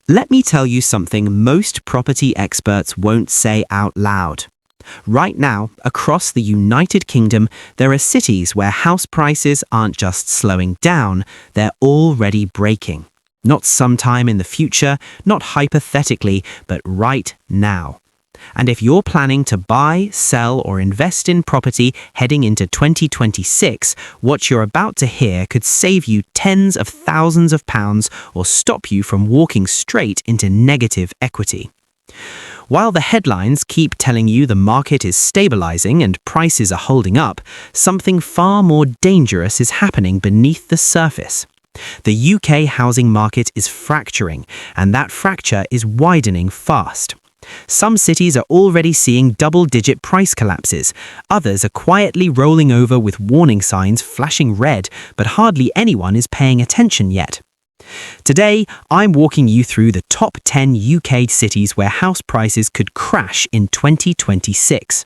Let me tell you something most property experts won't say out loud. Right now, across the United Kingdom, there are cities where house prices aren't just slowing down, they're already breaking. Not sometime in the future, not hypothetically, but right now. And if you're planning to buy, sell, or invest in property heading into 2026, what you're about to hear could save you tens of thousands of pounds or stop you from walking straight into negative equity. While the headlines keep telling you the market is stabilising and prices are holding up, something far more dangerous is happening beneath the surface. The UK housing market is fracturing, and that fracture is widening fast. Some cities are already seeing double-digit price collapses. Others are quietly rolling over with warning signs flashing red, but hardly anyone is paying attention yet. Today, I'm walking you through the top 10 UK cities where house prices could crash in 2026.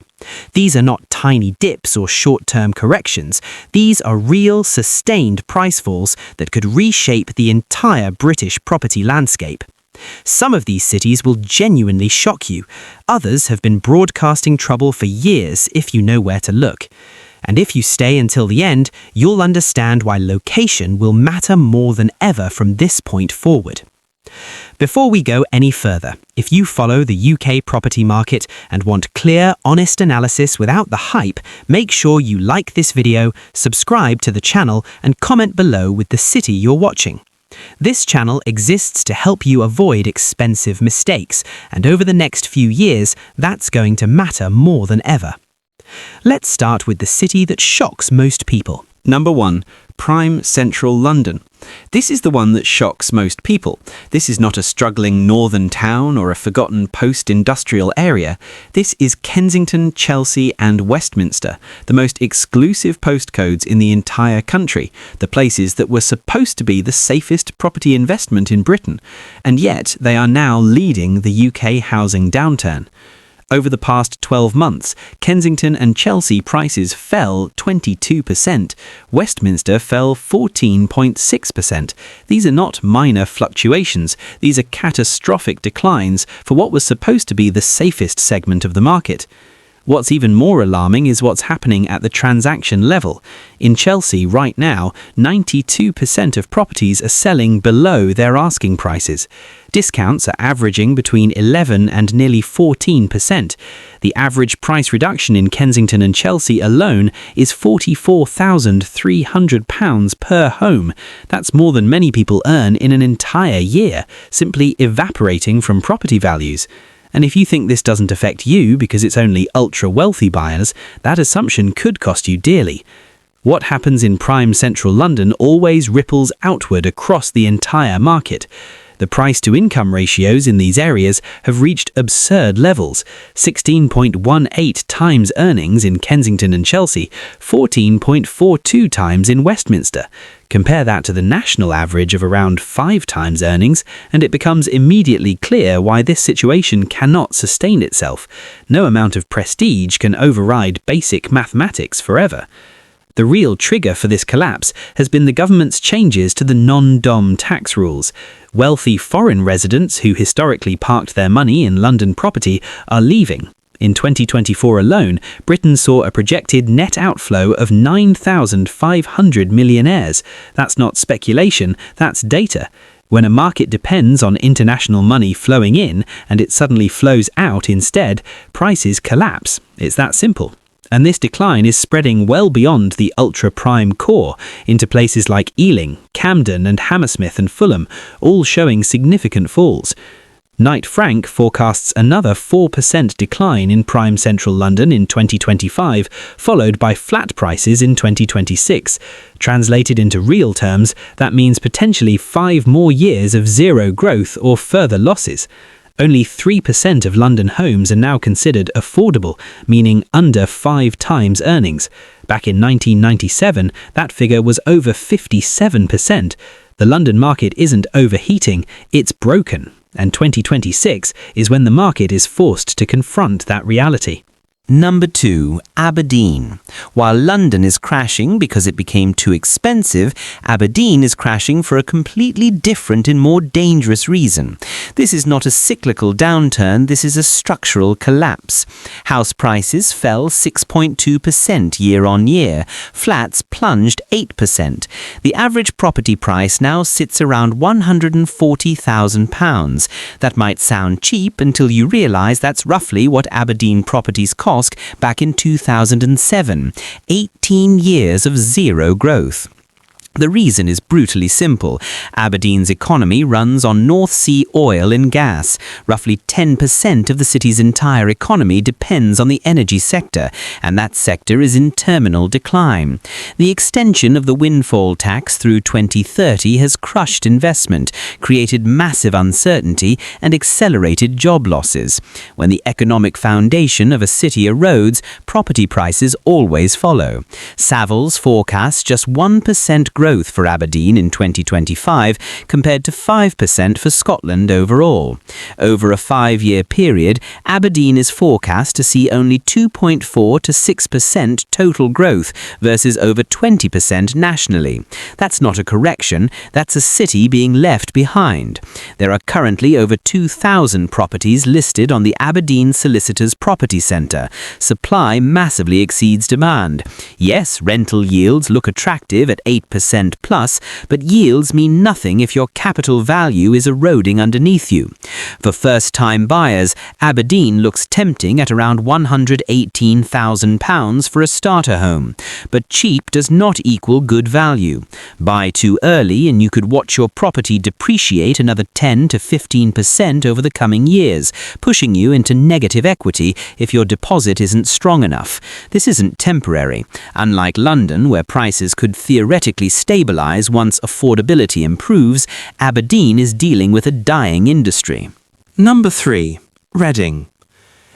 These are not tiny dips or short-term corrections. These are real, sustained price falls that could reshape the entire British property landscape. Some of these cities will genuinely shock you. Others have been broadcasting trouble for years if you know where to look. And if you stay until the end, you'll understand why location will matter more than ever from this point forward. Before we go any further, if you follow the UK property market and want clear, honest analysis without the hype, make sure you like this video, subscribe to the channel, and comment below with the city you're watching. This channel exists to help you avoid expensive mistakes, and over the next few years, that's going to matter more than ever. Let's start with the city that shocks most people. Number 1. Prime Central London. This is the one that shocks most people. This is not a struggling northern town or a forgotten post-industrial area. This is Kensington, Chelsea and Westminster, the most exclusive postcodes in the entire country, the places that were supposed to be the safest property investment in Britain, and yet they are now leading the UK housing downturn. Over the past 12 months, Kensington and Chelsea prices fell 22%. Westminster fell 14.6%. These are not minor fluctuations. These are catastrophic declines for what was supposed to be the safest segment of the market. What's even more alarming is what's happening at the transaction level. In Chelsea right now, 92% of properties are selling below their asking prices. Discounts are averaging between 11 and nearly 14%. The average price reduction in Kensington and Chelsea alone is £44,300 per home. That's more than many people earn in an entire year, simply evaporating from property values. And if you think this doesn't affect you because it's only ultra-wealthy buyers, that assumption could cost you dearly. What happens in prime central London always ripples outward across the entire market. The price-to-income ratios in these areas have reached absurd levels: 16.18 times earnings in Kensington and Chelsea, 14.42 times in Westminster. Compare that to the national average of around 5 times earnings, and it becomes immediately clear why this situation cannot sustain itself. No amount of prestige can override basic mathematics forever. The real trigger for this collapse has been the government's changes to the non-dom tax rules. Wealthy foreign residents who historically parked their money in London property are leaving. In 2024 alone, Britain saw a projected net outflow of 9,500 millionaires. That's not speculation, that's data. When a market depends on international money flowing in and it suddenly flows out instead, prices collapse. It's that simple. And this decline is spreading well beyond the ultra-prime core into places like Ealing, Camden and Hammersmith and Fulham, all showing significant falls. Knight Frank forecasts another 4% decline in prime central London in 2025, followed by flat prices in 2026. Translated into real terms, that means potentially 5 more years of zero growth or further losses. Only 3% of London homes are now considered affordable, meaning under 5 times earnings. Back in 1997, that figure was over 57%. The London market isn't overheating, it's broken. And 2026 is when the market is forced to confront that reality. Number 2. Aberdeen. While London is crashing because it became too expensive, Aberdeen is crashing for a completely different and more dangerous reason. This is not a cyclical downturn, this is a structural collapse. House prices fell 6.2% year on year. Flats plunged 8%. The average property price now sits around £140,000. That might sound cheap until you realise that's roughly what Aberdeen properties cost back in 2007. 18 years of zero growth. The reason is brutally simple. Aberdeen's economy runs on North Sea oil and gas. Roughly 10% of the city's entire economy depends on the energy sector, and that sector is in terminal decline. The extension of the windfall tax through 2030 has crushed investment, created massive uncertainty, and accelerated job losses. When the economic foundation of a city erodes, property prices always follow. Savills forecasts just 1% growth for Aberdeen in 2025 compared to 5% for Scotland overall. Over a 5-year period, Aberdeen is forecast to see only 2.4 to 6% total growth versus over 20% nationally. That's not a correction, that's a city being left behind. There are currently over 2,000 properties listed on the Aberdeen Solicitors Property Centre. Supply massively exceeds demand. Yes, rental yields look attractive at 8% plus, but yields mean nothing if your capital value is eroding underneath you. For first-time buyers, Aberdeen looks tempting at around £118,000 for a starter home. But cheap does not equal good value. Buy too early and you could watch your property depreciate another 10 to 15% over the coming years, pushing you into negative equity if your deposit isn't strong enough. This isn't temporary. Unlike London, where prices could theoretically stabilise once affordability improves, Aberdeen is dealing with a dying industry. Number 3. Reading.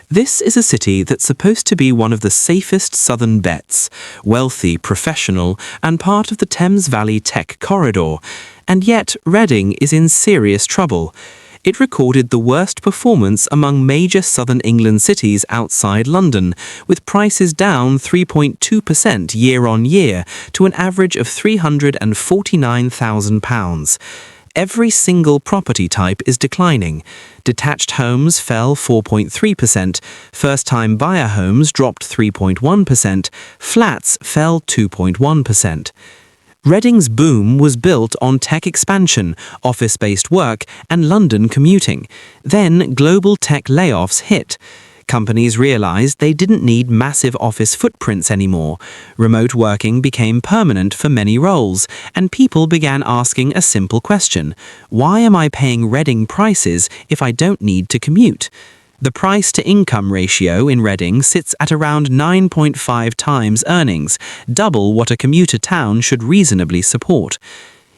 This is a city that's supposed to be one of the safest southern bets, wealthy, professional, and part of the Thames Valley Tech Corridor. And yet, Reading is in serious trouble. It recorded the worst performance among major southern England cities outside London, with prices down 3.2% year on year to an average of £349,000. Every single property type is declining. Detached homes fell 4.3%, first-time buyer homes dropped 3.1%, flats fell 2.1%. Reading's boom was built on tech expansion, office-based work, and London commuting. Then global tech layoffs hit. Companies realized they didn't need massive office footprints anymore. Remote working became permanent for many roles, and people began asking a simple question: why am I paying Reading prices if I don't need to commute? The price-to-income ratio in Reading sits at around 9.5 times earnings, double what a commuter town should reasonably support.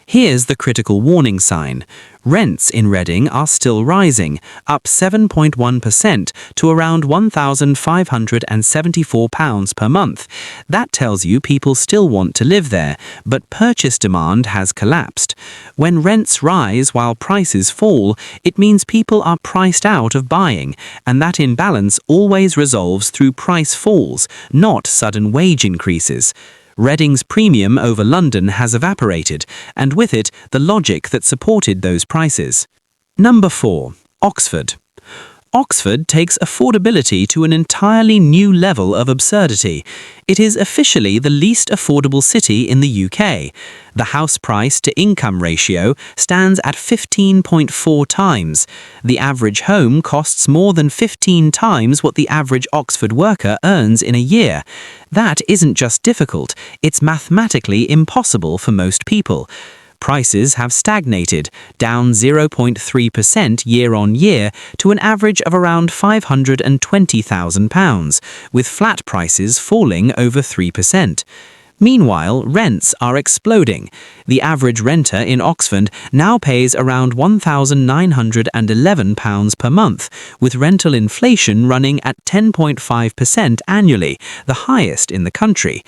Here's the critical warning sign. Rents in Reading are still rising, up 7.1% to around £1,574 per month. That tells you people still want to live there, but purchase demand has collapsed. When rents rise while prices fall, it means people are priced out of buying, and that imbalance always resolves through price falls, not sudden wage increases. Reading's premium over London has evaporated, and with it, the logic that supported those prices. Number 4. Oxford. Oxford takes affordability to an entirely new level of absurdity. It is officially the least affordable city in the UK. The house price to income ratio stands at 15.4 times. The average home costs more than 15 times what the average Oxford worker earns in a year. That isn't just difficult, it's mathematically impossible for most people. Prices have stagnated, down 0.3% year on year to an average of around £520,000, with flat prices falling over 3%. Meanwhile, rents are exploding. The average renter in Oxford now pays around £1,911 per month, with rental inflation running at 10.5% annually, the highest in the country.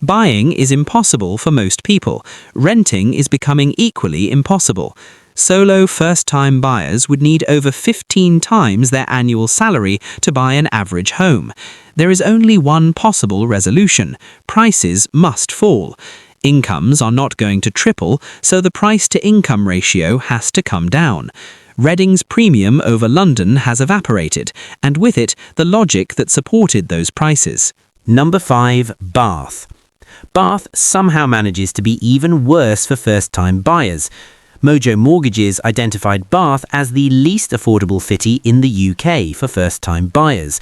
Buying is impossible for most people. Renting is becoming equally impossible. Solo first-time buyers would need over 15 times their annual salary to buy an average home. There is only one possible resolution: prices must fall. Incomes are not going to triple, so the price-to-income ratio has to come down. Reading's premium over London has evaporated, and with it, the logic that supported those prices. Number 5. Bath. Bath somehow manages to be even worse for first-time buyers. Mojo Mortgages identified Bath as the least affordable city in the UK for first-time buyers.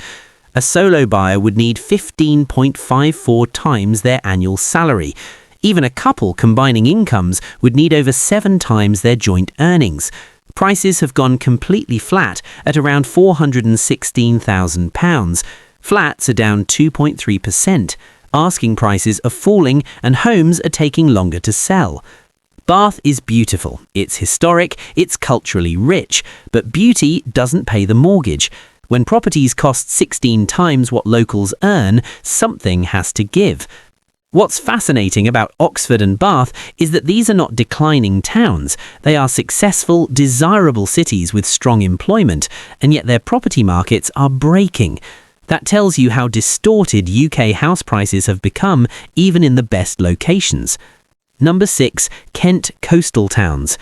A solo buyer would need 15.54 times their annual salary. Even a couple combining incomes would need over 7 times their joint earnings. Prices have gone completely flat at around £416,000. Flats are down 2.3%. Asking prices are falling and homes are taking longer to sell. Bath is beautiful, it's historic, it's culturally rich, but beauty doesn't pay the mortgage. When properties cost 16 times what locals earn, something has to give. What's fascinating about Oxford and Bath is that these are not declining towns. They are successful, desirable cities with strong employment, and yet their property markets are breaking. That tells you how distorted UK house prices have become, even in the best locations. Number 6. Kent coastal towns.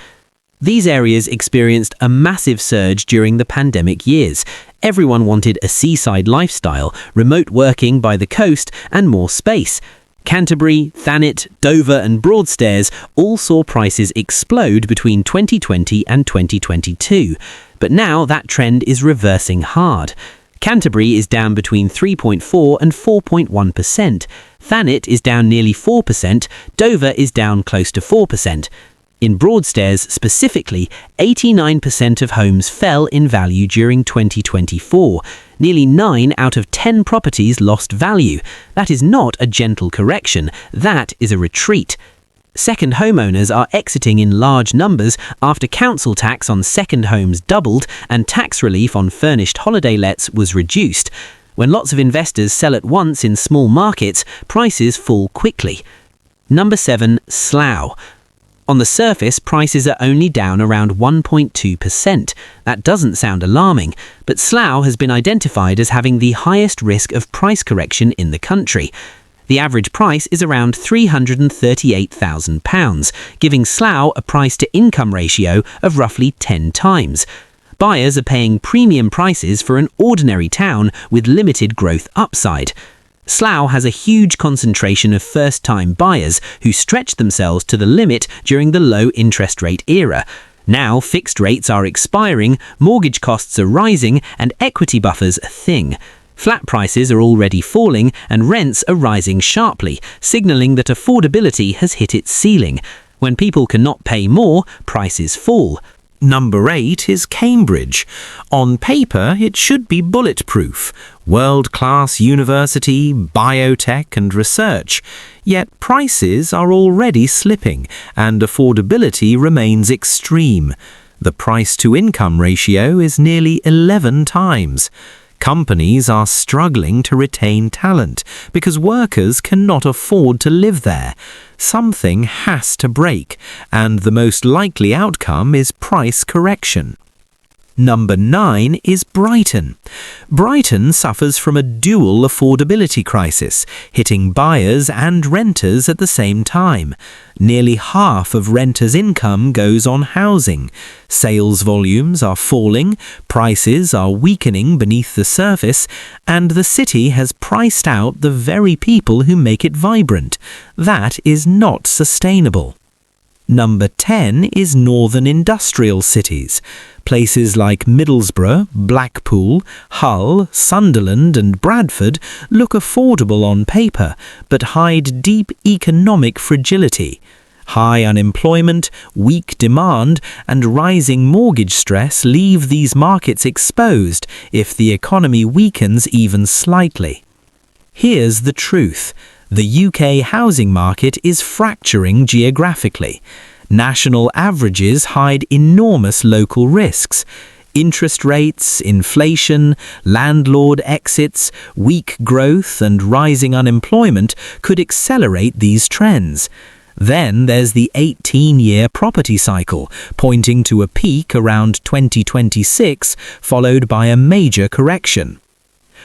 These areas experienced a massive surge during the pandemic years. Everyone wanted a seaside lifestyle, remote working by the coast, and more space. Canterbury, Thanet, Dover and Broadstairs all saw prices explode between 2020 and 2022. But now that trend is reversing hard. Canterbury is down between 3.4 and 4.1%. Thanet is down nearly 4%. Dover is down close to 4%. In Broadstairs specifically, 89% of homes fell in value during 2024. Nearly 9 out of 10 properties lost value. That is not a gentle correction, that is a retreat. Second homeowners are exiting in large numbers after council tax on second homes doubled and tax relief on furnished holiday lets was reduced. When lots of investors sell at once in small markets, prices fall quickly. Number 7. Slough. On the surface, prices are only down around 1.2%. That doesn't sound alarming, but Slough has been identified as having the highest risk of price correction in the country. The average price is around £338,000, giving Slough a price-to-income ratio of roughly 10 times. Buyers are paying premium prices for an ordinary town with limited growth upside. Slough has a huge concentration of first-time buyers who stretched themselves to the limit during the low interest rate era. Now fixed rates are expiring, mortgage costs are rising, and equity buffers a thing. Flat prices are already falling and rents are rising sharply, signalling that affordability has hit its ceiling. When people cannot pay more, prices fall. Number 8 is Cambridge. On paper, it should be bulletproof. World-class university, biotech and research. Yet prices are already slipping and affordability remains extreme. The price-to-income ratio is nearly 11 times. Companies are struggling to retain talent because workers cannot afford to live there. Something has to break, and the most likely outcome is price correction. Number 9 is Brighton. Brighton suffers from a dual affordability crisis, hitting buyers and renters at the same time. Nearly half of renters' income goes on housing. Sales volumes are falling, prices are weakening beneath the surface, and the city has priced out the very people who make it vibrant. That is not sustainable. Number 10 is northern industrial cities. Places like Middlesbrough, Blackpool, Hull, Sunderland and Bradford look affordable on paper, but hide deep economic fragility. High unemployment, weak demand and rising mortgage stress leave these markets exposed if the economy weakens even slightly. Here's the truth. The UK housing market is fracturing geographically. National averages hide enormous local risks. Interest rates, inflation, landlord exits, weak growth and rising unemployment could accelerate these trends. Then there's the 18-year property cycle, pointing to a peak around 2026, followed by a major correction.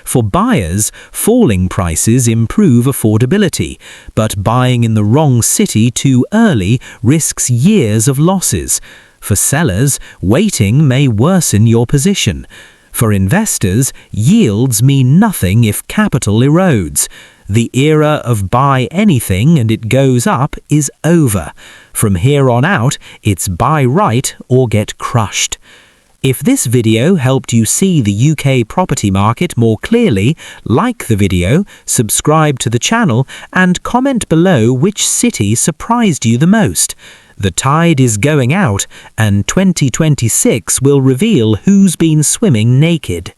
For buyers, falling prices improve affordability, but buying in the wrong city too early risks years of losses. For sellers, waiting may worsen your position. For investors, yields mean nothing if capital erodes. The era of buy anything and it goes up is over. From here on out, it's buy right or get crushed. If this video helped you see the UK property market more clearly, like the video, subscribe to the channel, and comment below which city surprised you the most. The tide is going out, and 2026 will reveal who's been swimming naked.